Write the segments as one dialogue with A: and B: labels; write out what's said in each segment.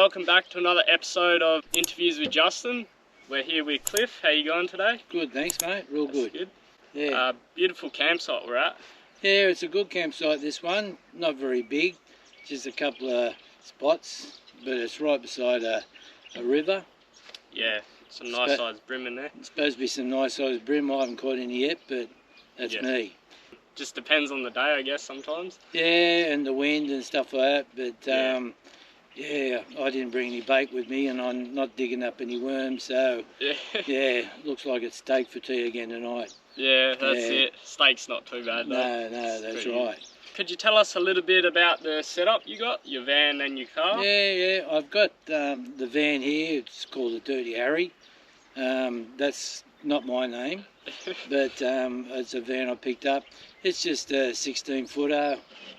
A: welcome back to another episode of Interviews with Justin. We're here with Cliff. How you going today?
B: Good, thanks mate, real
A: That's
B: good.
A: good.
B: Yeah.
A: Beautiful campsite we're at.
B: Yeah, it's a good campsite this one, not very big, just a couple of spots, but it's right beside a river.
A: Yeah, some nice sized brim in there.
B: It's supposed to be some nice sized brim, I haven't caught any yet, but that's me.
A: Just depends on the day, I guess, sometimes.
B: Yeah, and the wind and stuff like that, but yeah, I didn't bring any bait with me and I'm not digging up any worms, so yeah, looks like it's steak for tea again tonight.
A: Yeah, that's it. Steak's not too bad though.
B: No, that's right.
A: Could you tell us a little bit about the setup you got, your van and your car?
B: Yeah, I've got the van here, it's called the Dirty Harry. That's not my name, but it's a van I picked up. It's just a 16-footer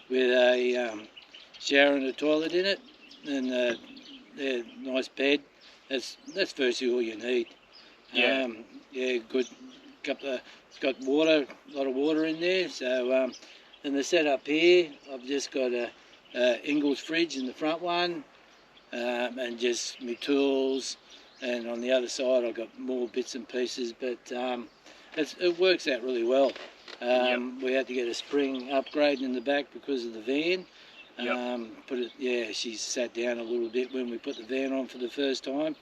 B: with a shower and a toilet in it, and a nice bed. That's virtually all you need.
A: Yeah.
B: Good couple of. It's got water, a lot of water in there. So, and the setup here, I've just got a Ingles fridge in the front one, and just my tools. And on the other side, I've got more bits and pieces, but it works out really well. We had to get a spring upgrade in the back because of the van. She sat down a little bit when we put the van on for the first time.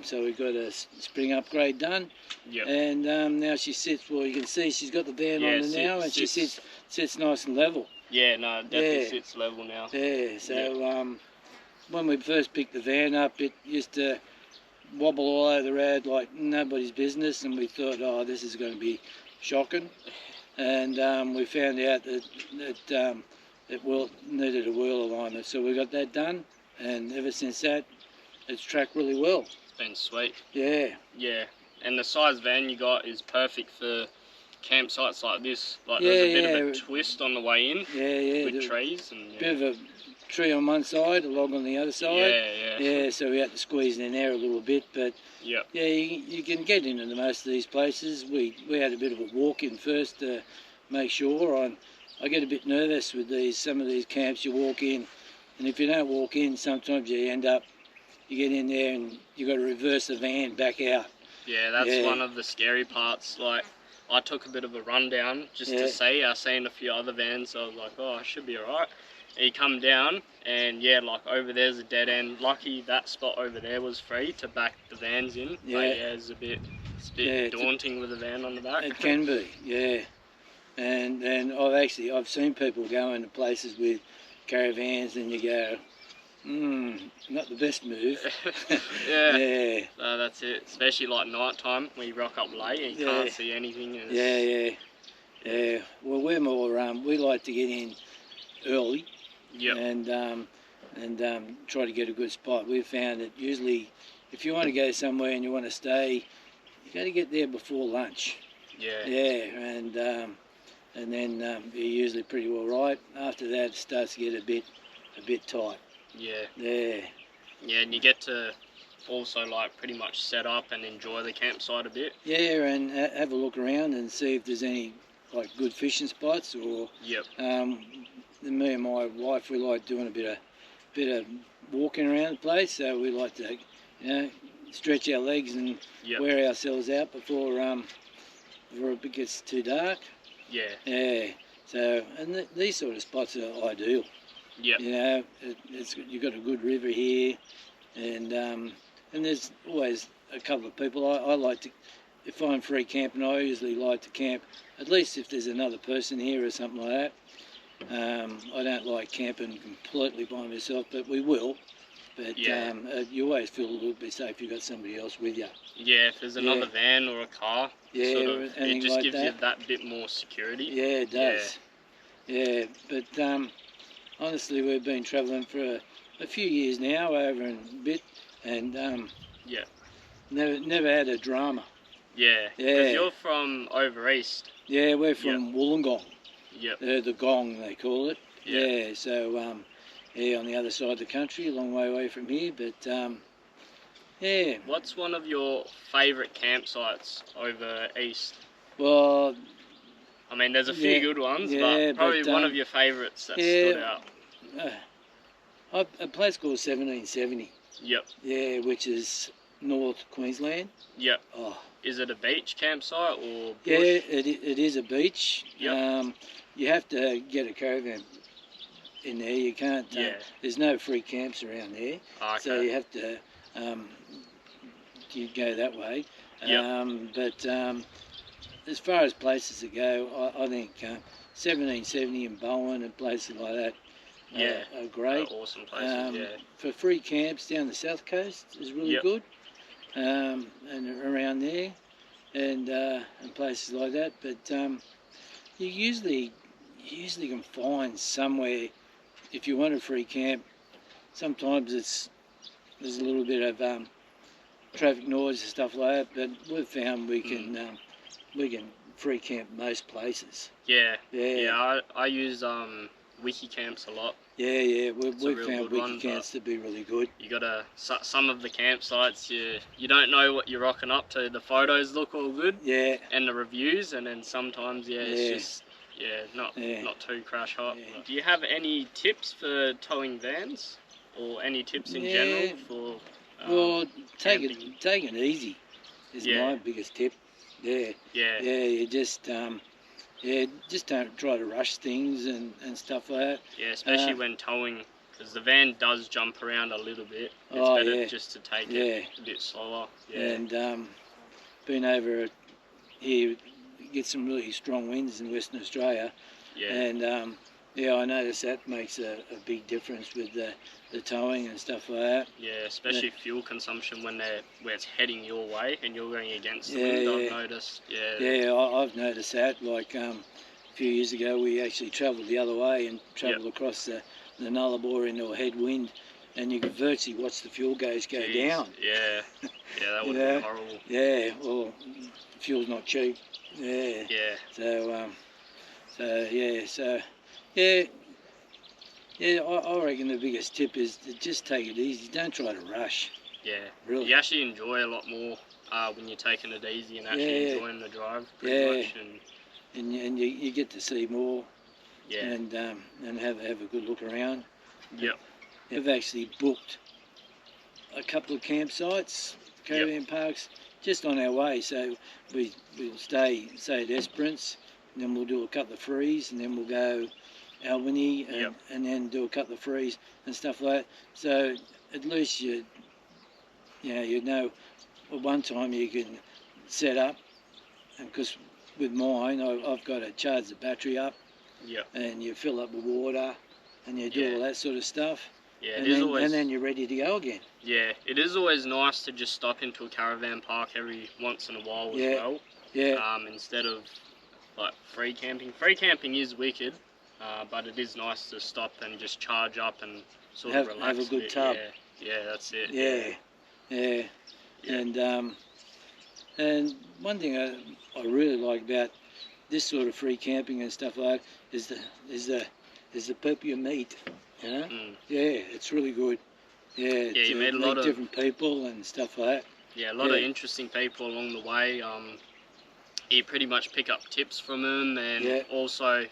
B: So we got a spring upgrade done. And now she sits, well, you can see she's got the van on her now, and she sits nice and level.
A: Yeah, no, it definitely sits level now.
B: Yeah, so when we first picked the van up, it used to wobble all over the road like nobody's business, and we thought, oh, this is going to be shocking. And we found out that it needed a wheel alignment, so we got that done, and ever since that, it's tracked really well.
A: It's been sweet.
B: Yeah.
A: Yeah, and the size van you got is perfect for campsites like this. Like there's a bit of a twist on the way in. With trees and
B: bit of a tree on one side, a log on the other side.
A: Yeah,
B: so we had to squeeze in there a little bit, but yeah, you can get into most of these places. We had a bit of a walk in first to make sure. I get a bit nervous with some of these camps you walk in, and if you don't walk in, sometimes you get in there and you got to reverse the van back out.
A: Yeah, that's one of the scary parts. Like, I took a bit of a rundown just to see. I seen a few other vans, so I was like, oh, I should be alright. And you come down, and like over there's a dead end. Lucky that spot over there was free to back the vans in. But it's a bit daunting with a van on the back.
B: It can be, yeah. And I've seen people go into places with caravans, and you go, not the best move.
A: Yeah. So that's it. Especially like night time when you rock up late and you can't see anything.
B: Yeah. Well, we're more we like to get in early. And try to get a good spot. We've found that usually, if you want to go somewhere and you want to stay, you got to get there before lunch. And then you're usually pretty well right. After that, it starts to get a bit tight.
A: And you get to also like pretty much set up and enjoy the campsite a bit.
B: And have a look around and see if there's any like good fishing spots or. Me and my wife, we like doing a bit of walking around the place, so we like to stretch our legs and wear ourselves out before it gets too dark. So these sort of spots are ideal. You've got a good river here, and there's always a couple of people. I like to, if I'm free camping, I usually like to camp at least if there's another person here or something like that. I don't like camping completely by myself, but we will. But you always feel a little bit safe if you've got somebody else with you.
A: Yeah, if there's another van or a car, it just gives you that bit more security.
B: Yeah, it does. But honestly, we've been travelling for a few years now, over and a bit, and never had a drama.
A: Because you're from over east.
B: Yeah, we're from Wollongong. The Gong, they call it. So on the other side of the country, a long way away from here, but
A: What's one of your favourite campsites over east?
B: Well,
A: I mean, there's a few good ones, but probably one of your favourites that stood out.
B: A place called 1770.
A: Yep.
B: Yeah, which is North Queensland.
A: Yep.
B: Oh.
A: Is it a beach campsite or bush?
B: Yeah, it is a beach.
A: Yep.
B: You have to get a caravan in there. You can't. There's no free camps around there.
A: Okay.
B: So you have to. You go that way.
A: Yep.
B: But as far as places to go, I think 1770 and Bowen and places like that. Are great.
A: Awesome places.
B: For free camps down the south coast is really good. And around there, and places like that. But you usually can find somewhere if you want a free camp. Sometimes there's a little bit of traffic noise and stuff like that. But we've found we can free camp most places.
A: Yeah. I use wiki camps a lot.
B: Yeah. We've found wiki camps to be really good.
A: You gotta some of the campsites you don't know what you're rocking up to. The photos look all good.
B: Yeah.
A: And the reviews, and then sometimes it's just not too crash hot. Yeah. Do you have any tips for towing vans, or any tips in general for?
B: Well, take it easy is my biggest tip. Yeah. You just just don't try to rush things and stuff like that.
A: Yeah, especially when towing, because the van does jump around a little bit. It's better just to take it a bit slower. Yeah.
B: And been over here, get some really strong winds in Western Australia.
A: Yeah.
B: And I notice that makes a big difference with the towing and stuff like that.
A: Yeah, especially fuel consumption when it's heading your way and you're going against the wind. I've noticed. Yeah,
B: I've noticed that. Like a few years ago, we actually travelled the other way and travelled across the Nullarbor into a headwind, and you could virtually watch the fuel gauge go down.
A: Yeah, that would be horrible.
B: Yeah, well, fuel's not cheap. Yeah. I reckon the biggest tip is to just take it easy. Don't try to rush.
A: Yeah.
B: Really.
A: You actually enjoy a lot more when you're taking it easy and actually enjoying the drive pretty much.
B: And you get to see more.
A: Yeah.
B: And have a good look around.
A: Yep.
B: We've actually booked a couple of campsites, caravan parks, just on our way. So we'll stay, say, at Esperance, and then we'll do a couple of frees, and then we'll go Albany, and then do a couple of frees and stuff like that. So at least you know at one time you can set up, and because with mine I've got to charge the battery up, and you fill up with water, and you do all that sort of stuff.
A: Yeah,
B: and then you're ready to go again.
A: Yeah, it is always nice to just stop into a caravan park every once in a while as well.
B: Yeah.
A: Instead of like free camping. Free camping is wicked, but it is nice to stop and just charge up and sort of relax.
B: Have a good tub.
A: Yeah, that's it.
B: Yeah. And one thing I really like about this sort of free camping and stuff like that is the people you meet. You know? Yeah, it's really good. Yeah,
A: you meet a lot of
B: different people and stuff like that.
A: Yeah, a lot of interesting people along the way. You pretty much pick up tips from them, and also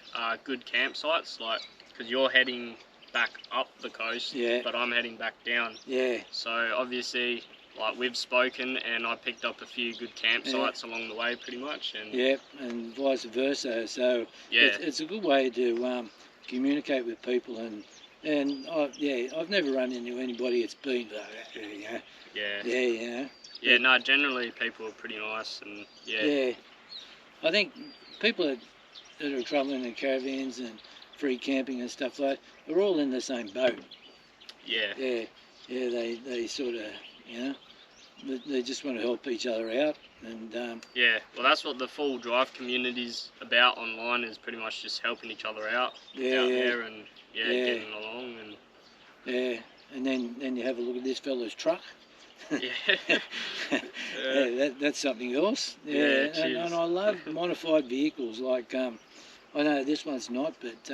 A: good campsites, like because you're heading back up the coast, but I'm heading back down. Yeah. So obviously, like we've spoken, and I picked up a few good campsites along the way, pretty much. And
B: and vice versa. So it's a good way to communicate with people and I've never run into anybody that's been
A: no, generally people are pretty nice and
B: I think people that are travelling in caravans and free camping and stuff like that are all in the same boat. They sort of they just want to help each other out and
A: well, that's what the full drive community's about online, is pretty much just helping each other out out there and getting along and
B: and then you have a look at this fella's truck. That's something else. And I love modified vehicles. Like I know this one's not, but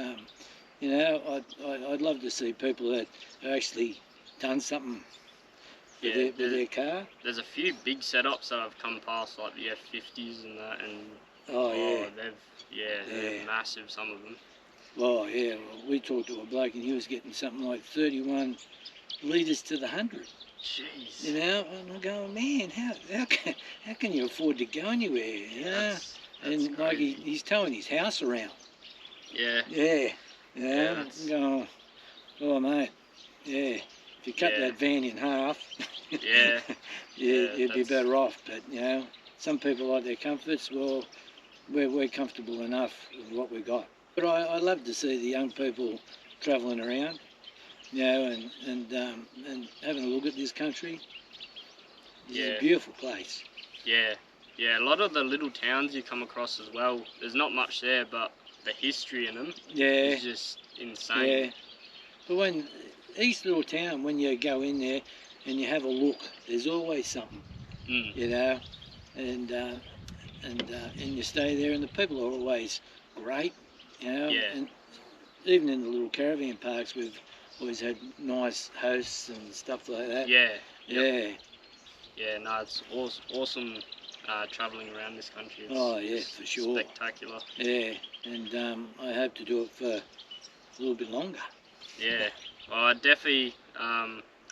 B: I'd love to see people that have actually done something with their car.
A: There's a few big setups that I've come past, like the F50s and that, and they're massive, some of them.
B: well, yeah, well, we talked to a bloke and he was getting something like 31 litres to the 100.
A: Jeez.
B: You know, and I'm going, man, how can you afford to go anywhere? You know?
A: That's
B: And like
A: crazy.
B: he's towing his house around.
A: Yeah.
B: Yeah.
A: Yeah,
B: I'm going, oh mate, yeah. If you cut
A: Yeah.
B: that van in half,
A: Yeah.
B: you'd be
A: that's-
B: better off. But you know, some people like their comforts. Well, we're comfortable enough with what we got. But I love to see the young people travelling around, you know, and having a look at this country. It's
A: Yeah.
B: a beautiful place.
A: Yeah. Yeah, a lot of the little towns you come across as well, there's not much there, but the history in them
B: Yeah,
A: is just insane.
B: yeah. But when each little town, when you go in there and you have a look, there's always something,
A: Mm.
B: you know, and you stay there, and the people are always great, you know.
A: Yeah.
B: And even in the little caravan parks, we've always had nice hosts and stuff like that.
A: Yeah.
B: Yeah.
A: Yeah, no, it's awesome travelling around this country. It's
B: Oh yeah,
A: just
B: for sure.
A: spectacular.
B: Yeah, and I hope to do it for a little bit longer.
A: Yeah, well, I definitely,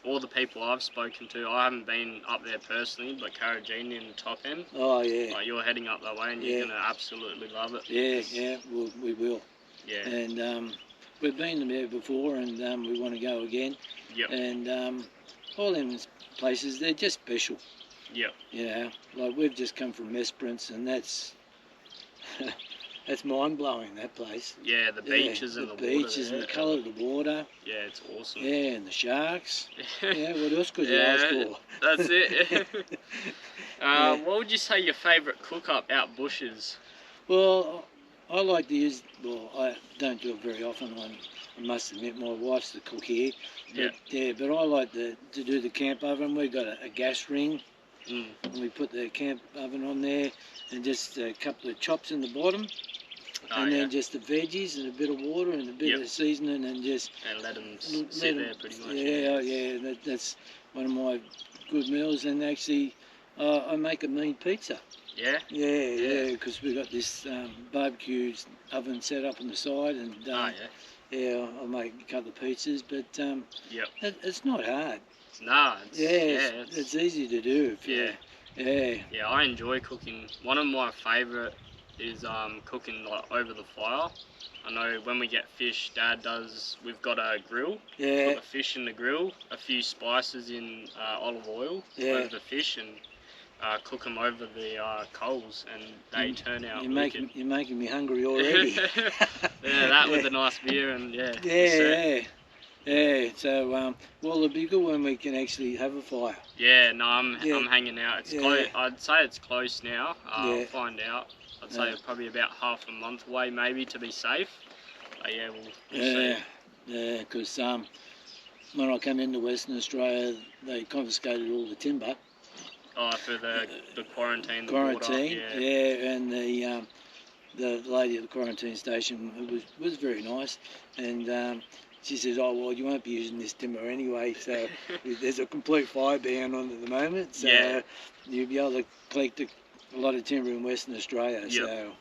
A: all the people I've spoken to, I haven't been up there personally, but Carrageenan and the top end,
B: Oh yeah.
A: like you're heading up that way and
B: Yeah.
A: you're going to absolutely love it.
B: Yeah, we will.
A: Yeah,
B: And we've been there before, and we want to go again.
A: yep,
B: And all them places, they're just special.
A: yep,
B: You know, like we've just come from Esperance, and that's that's mind blowing. That place.
A: yeah, the beaches and the water
B: beaches
A: there.
B: and the colour of the water.
A: Yeah, it's awesome.
B: Yeah, and the sharks. Yeah, what else could you
A: Yeah,
B: ask for?
A: That's it.
B: Yeah.
A: What would you say your favourite cook-up out bush is?
B: Well, I like to use. Well, I don't do it very often. I must admit, my wife's the cook here. But, yeah, but I like to do the camp oven. We've got a gas ring,
A: Mm.
B: and we put the camp oven on there, and just a couple of chops in the bottom,
A: Oh,
B: and
A: yeah.
B: then just the veggies and a bit of water and a bit
A: Yep.
B: of seasoning, and just
A: And let them
B: let
A: sit
B: 'em-
A: there pretty much.
B: yeah. That's one of my good meals. And actually, I make a mean pizza.
A: Yeah?
B: Yeah, because we got this barbecue oven set up on the side, and
A: Oh, yeah.
B: I'll make a couple of pizzas, but
A: Yep.
B: it's not hard.
A: Nah,
B: It's easy to do.
A: Yeah, I enjoy cooking. One of my favourite is cooking like over the fire. I know when we get fish, Dad does. We've got a grill.
B: Yeah,
A: Put the fish in the grill, a few spices in olive oil over the fish, and cook them over the coals, and they turn out wicked.
B: you're making me hungry already.
A: Yeah, that with a nice beer and yeah.
B: Yeah. So well, it'll be good when we can actually have a fire.
A: Yeah, no, I'm
B: Yeah.
A: hanging out. It's
B: Yeah.
A: close. I'd say it's close now. I'll
B: Yeah.
A: find out. I'd say probably about half a month away, maybe, to be safe. But yeah, we'll see.
B: Yeah, because when I come into Western Australia, they confiscated all the timber.
A: Oh, for the quarantine, the
B: Quarantine,
A: water.
B: and the lady at the quarantine station was very nice, and she said, "Oh well, you won't be using this timber anyway, so there's a complete fire ban on at the moment, so
A: Yeah.
B: you'll be able to collect a lot of timber in Western Australia."
A: Yep.
B: So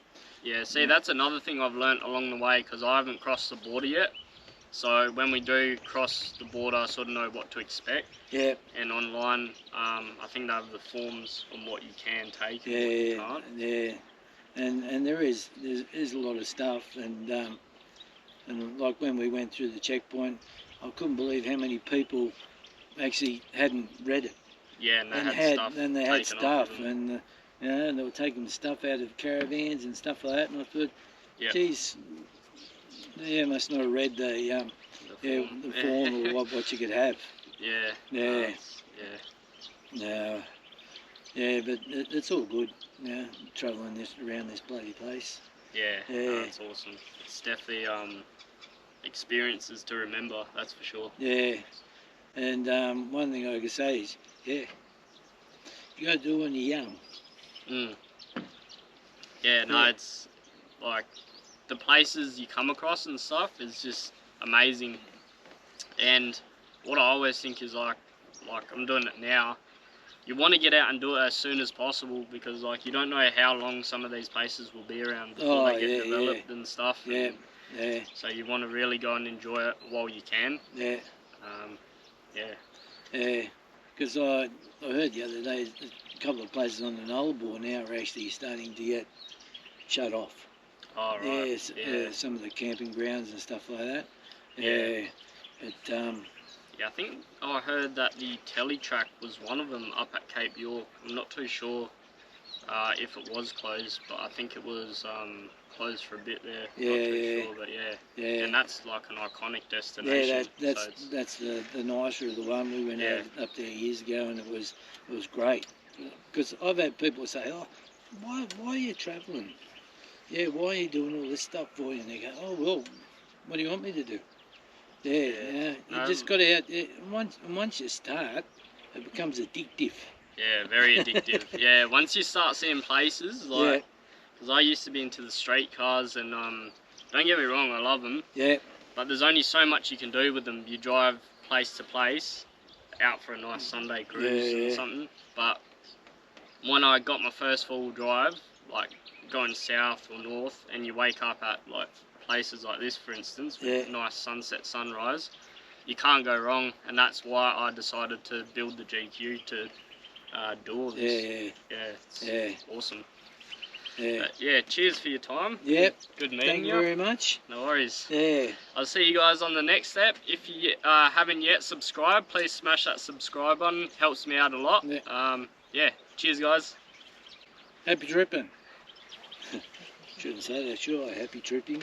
A: Yeah, see, that's another thing I've learnt along the way, because I haven't crossed the border yet. So when we do cross the border, I sort of know what to expect.
B: yeah,
A: And online, I think they have the forms on what you can take and what you can't.
B: yeah, and there's a lot of stuff, and like when we went through the checkpoint, I couldn't believe how many people actually hadn't read it.
A: Yeah, and they had stuff
B: and they had
A: taken
B: stuff,
A: off of them.
B: and and they were taking stuff out of caravans and stuff like that. And I thought,
A: Yep.
B: geez, yeah, must not have read the
A: The
B: form or what you could have.
A: Yeah.
B: Yeah.
A: Yeah.
B: No, yeah, but it's all good. Yeah, travelling around this bloody place.
A: Yeah.
B: Yeah.
A: No, it's awesome. It's definitely experiences to remember. That's for sure.
B: Yeah, and one thing I could say is, yeah, you got to do it when you're young.
A: Mm. Yeah. No,
B: Yeah.
A: it's like the places you come across and stuff is just amazing. And what I always think is like I'm doing it now. You want to get out and do it as soon as possible, because like you don't know how long some of these places will be around before
B: Oh,
A: they get
B: yeah,
A: developed and stuff.
B: Yeah.
A: And
B: Yeah.
A: So you want to really go and enjoy it while you can.
B: Yeah.
A: Yeah.
B: Yeah. Because I heard the other day a couple of places on the Nullarbor now are actually starting to get shut off.
A: Oh, right.
B: Yeah. Some of the camping grounds and stuff like that.
A: Yeah.
B: Yeah.
A: I think I heard that the Teletrack was one of them up at Cape York. I'm not too sure if it was closed, but I think it was closed for a bit there.
B: Yeah,
A: not too sure, but yeah. And that's like an iconic destination.
B: Yeah, that's the nicer of the one. We went up there years ago, and it was great. Because I've had people say, "Oh, why are you travelling? Yeah, why are you doing all this stuff for you?" And they go, "Oh well, what do you want me to do?" Yeah. You just got to once you start, it becomes addictive.
A: Yeah, very addictive. Yeah, once you start seeing places like, because I used to be into the street cars, and don't get me wrong, I love them.
B: Yeah.
A: But there's only so much you can do with them. You drive place to place, out for a nice Sunday cruise or something. But when I got my first four-wheel drive, like going south or north, and you wake up at like places like this, for instance, with nice sunset, sunrise, you can't go wrong. And that's why I decided to build the GQ to do all this. It's awesome. But cheers for your time.
B: Yep.
A: Good meeting
B: Thank you very much.
A: No worries.
B: Yeah.
A: I'll see you guys on the next step. If you haven't yet subscribed, please smash that subscribe button. Helps me out a lot. Cheers guys.
B: Happy tripping. Shouldn't say that, sure. Happy tripping.